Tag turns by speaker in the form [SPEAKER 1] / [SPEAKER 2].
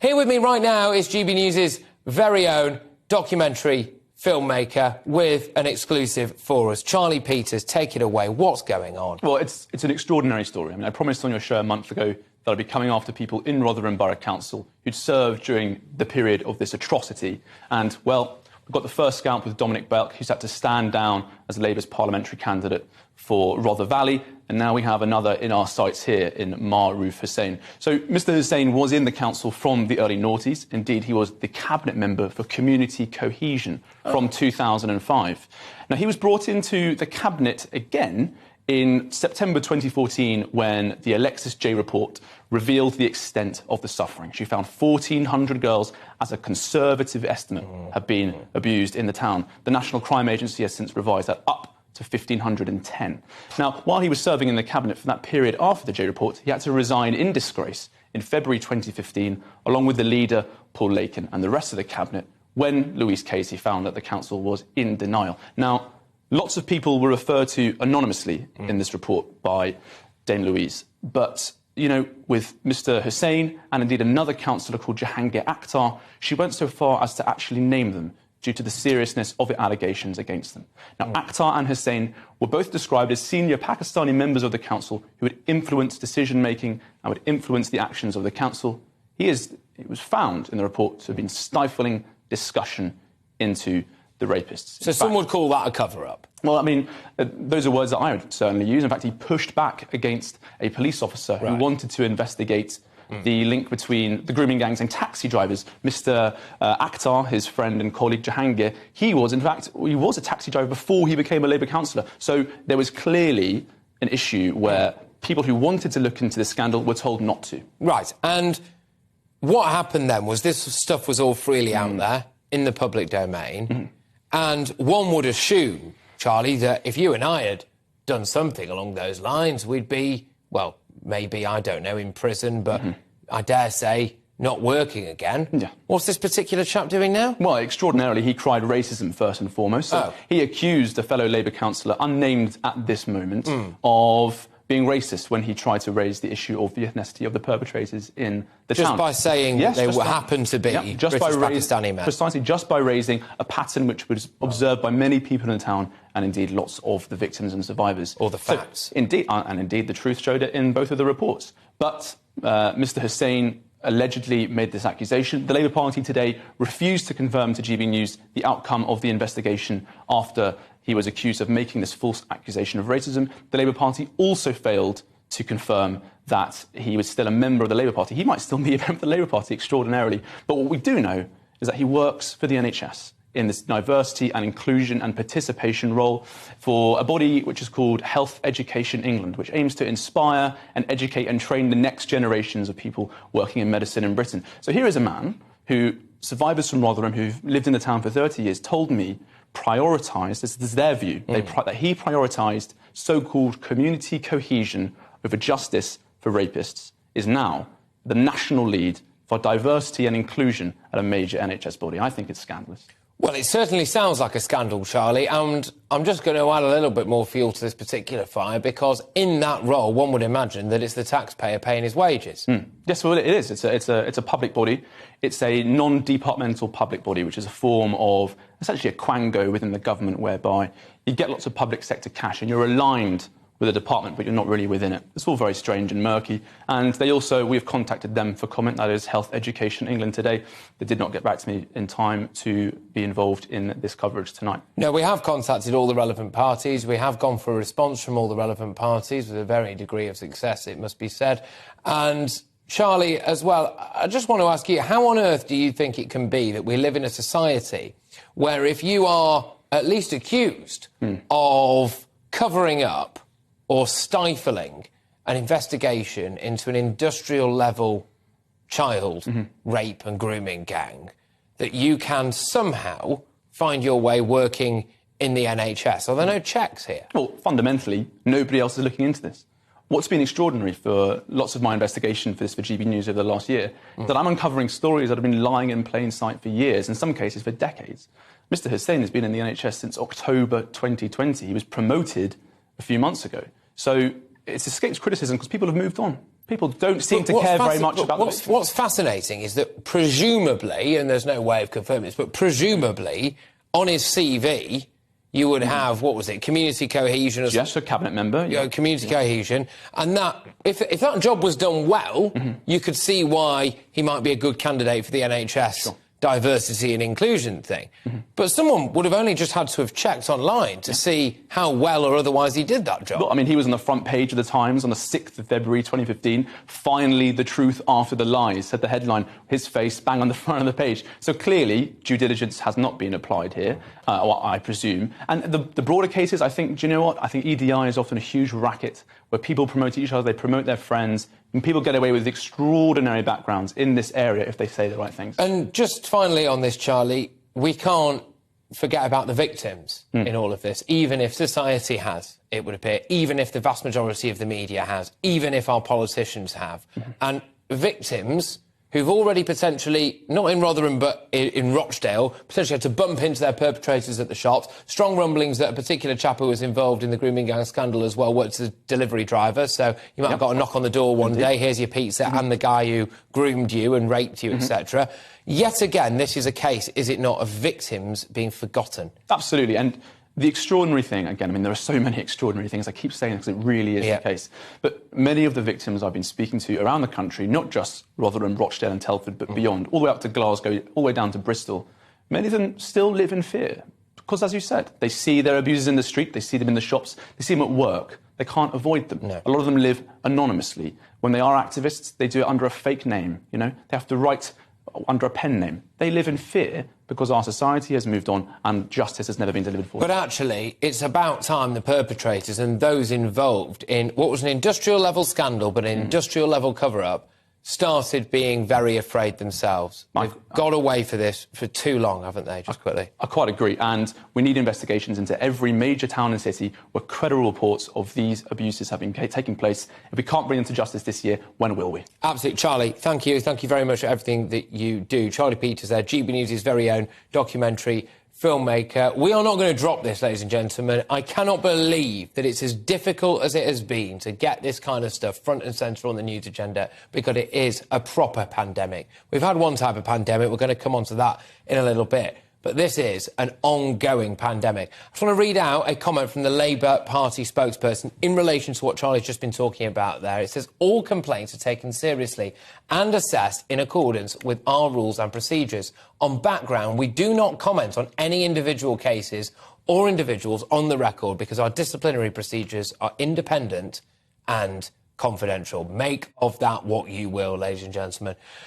[SPEAKER 1] Here with me right now is GB News' very own documentary filmmaker with an exclusive for us. Charlie Peters, take it away. What's going on?
[SPEAKER 2] Well, it's an extraordinary story. I mean, I promised on your show a month ago that I'd be coming after people in Rotherham Borough Council who'd served during the period of this atrocity. And, well, we've got the first scalp with Dominic Belk, who's had to stand down as Labour's parliamentary candidate for Rother Valley. And now we have another in our sights here in Maruf Hussain. So Mr Hussain was in the council from the early noughties. Indeed, he was the cabinet member for community cohesion from 2005. Now, he was brought into the cabinet again in September 2014 when the Alexis J report revealed the extent of the suffering. She found 1,400 girls, as a conservative estimate, have been abused in the town. The National Crime Agency has since revised that up to 1,510. Now, while he was serving in the cabinet for that period after the J report, he had to resign in disgrace in February 2015, along with the leader, Paul Lakin, and the rest of the cabinet, when Louise Casey found that the council was in denial. Now, lots of people were referred to anonymously in this report by Dame Louise. But, you know, with Mr Hussain and indeed another councillor called Jahangir Akhtar, she went so far as to actually name them due to the seriousness of the allegations against them. Now, Akhtar and Hussain were both described as senior Pakistani members of the council who would influence decision-making and would influence the actions of the council. It was found in the report to have been stifling discussion into the rapists.
[SPEAKER 1] So some would call that a cover-up?
[SPEAKER 2] Well, I mean, those are words that I would certainly use. In fact, he pushed back against a police officer who wanted to investigate the link between the grooming gangs and taxi drivers. Mr Akhtar, his friend and colleague Jahangir, he was a taxi driver before he became a Labour councillor. So there was clearly an issue where people who wanted to look into this scandal were told not to.
[SPEAKER 1] Right, and what happened then was this stuff was all freely out there in the public domain, and one would assume, Charlie, that if you and I had done something along those lines, we'd be, well, maybe, I don't know, in prison, but I dare say not working again.
[SPEAKER 2] Yeah. What's
[SPEAKER 1] this particular chap doing now?
[SPEAKER 2] Well, extraordinarily, he cried racism first and foremost. So he accused a fellow Labour councillor, unnamed at this moment, of being racist when he tried to raise the issue of the ethnicity of the perpetrators in the town.
[SPEAKER 1] Just by saying they happened to be
[SPEAKER 2] just
[SPEAKER 1] British Pakistani men.
[SPEAKER 2] Precisely, just by raising a pattern which was observed by many people in the town and indeed lots of the victims and survivors.
[SPEAKER 1] Or the facts.
[SPEAKER 2] So, indeed, and indeed the truth showed it in both of the reports. But Mr Hussain allegedly made this accusation. The Labour Party today refused to confirm to GB News the outcome of the investigation after he was accused of making this false accusation of racism. The Labour Party also failed to confirm that he was still a member of the Labour Party. He might still be a member of the Labour Party, extraordinarily. But what we do know is that he works for the NHS in this diversity and inclusion and participation role for a body which is called Health Education England, which aims to inspire and educate and train the next generations of people working in medicine in Britain. So here is a man who, survivors from Rotherham who've lived in the town for 30 years, told me prioritised, this is their view, that he prioritised so-called community cohesion over justice for rapists, is now the national lead for diversity and inclusion at a major NHS body. I think it's scandalous.
[SPEAKER 1] Well, it certainly sounds like a scandal, Charlie, and I'm just going to add a little bit more fuel to this particular fire, because in that role, one would imagine that it's the taxpayer paying his wages.
[SPEAKER 2] Yes, well, it is. It's a public body. It's a non-departmental public body, which is a form of essentially a quango within the government, whereby you get lots of public sector cash and you're aligned with a department, but you're not really within it. It's all very strange and murky. And we've contacted them for comment, that is Health Education England today. They did not get back to me in time to be involved in this coverage tonight.
[SPEAKER 1] No, we have contacted all the relevant parties. We have gone for a response from all the relevant parties with a varying degree of success, it must be said. And Charlie, as well, I just want to ask you, how on earth do you think it can be that we live in a society where if you are at least accused of covering up or stifling an investigation into an industrial-level child rape and grooming gang, that you can somehow find your way working in the NHS? Are there no checks here?
[SPEAKER 2] Well, fundamentally, nobody else is looking into this. What's been extraordinary for lots of my investigation for GB News over the last year is that I'm uncovering stories that have been lying in plain sight for years, in some cases for decades. Mr Hussain has been in the NHS since October 2020. He was promoted a few months ago. So it's escaped criticism because people have moved on. People don't seem to care very much about
[SPEAKER 1] what's fascinating is that presumably, and there's no way of confirming this, but presumably on his CV you would have, what was it, community cohesion?
[SPEAKER 2] Yes, a cabinet member. Yeah.
[SPEAKER 1] Community cohesion. And that, if that job was done well, you could see why he might be a good candidate for the NHS diversity and inclusion thing. But someone would have only just had to have checked online to see how well or otherwise he did that job.
[SPEAKER 2] Well, I mean, he was on the front page of the Times on the 6th of February 2015. Finally, the truth after the lies, said the headline, his face bang on the front of the page. So clearly, due diligence has not been applied here, I presume. And the broader cases, I think, do you know what? I think EDI is often a huge racket where people promote each other, they promote their friends, and people get away with extraordinary backgrounds in this area if they say the right things.
[SPEAKER 1] And just finally on this, Charlie, we can't forget about the victims in all of this, even if society has, it would appear, even if the vast majority of the media has, even if our politicians have. And victims who've already potentially, not in Rotherham but in Rochdale, potentially had to bump into their perpetrators at the shops. Strong rumblings that a particular chap who was involved in the grooming gang scandal as well worked as a delivery driver, so you might have got a knock on the door one day, here's your pizza, and the guy who groomed you and raped you, etc. Yet again, this is a case, is it not, of victims being forgotten?
[SPEAKER 2] Absolutely, and the extraordinary thing, again, I mean, there are so many extraordinary things, I keep saying it because it really is the case, but many of the victims I've been speaking to around the country, not just Rotherham, Rochdale and Telford, but beyond, all the way up to Glasgow, all the way down to Bristol, many of them still live in fear. Because, as you said, they see their abusers in the street, they see them in the shops, they see them at work, they can't avoid them. A lot of them live anonymously. When they are activists, they do it under a fake name, you know? They have to write under a pen name. They live in fear because our society has moved on and justice has never been delivered for them.
[SPEAKER 1] But actually, it's about time the perpetrators and those involved in what was an industrial-level scandal but an industrial-level cover-up started being very afraid themselves. They've got away for this for too long, haven't they, just quickly?
[SPEAKER 2] I quite agree, and we need investigations into every major town and city where credible reports of these abuses have been taking place. If we can't bring them to justice this year, when will we?
[SPEAKER 1] Absolutely. Charlie, thank you. Thank you very much for everything that you do. Charlie Peters there, GB News' very own documentary filmmaker. We are not going to drop this, ladies and gentlemen. I cannot believe that it's as difficult as it has been to get this kind of stuff front and centre on the news agenda, because it is a proper pandemic. We've had one type of pandemic. We're going to come on to that in a little bit. But this is an ongoing pandemic. I just want to read out a comment from the Labour Party spokesperson in relation to what Charlie's just been talking about there. It says, all complaints are taken seriously and assessed in accordance with our rules and procedures. On background, we do not comment on any individual cases or individuals on the record because our disciplinary procedures are independent and confidential. Make of that what you will, ladies and gentlemen.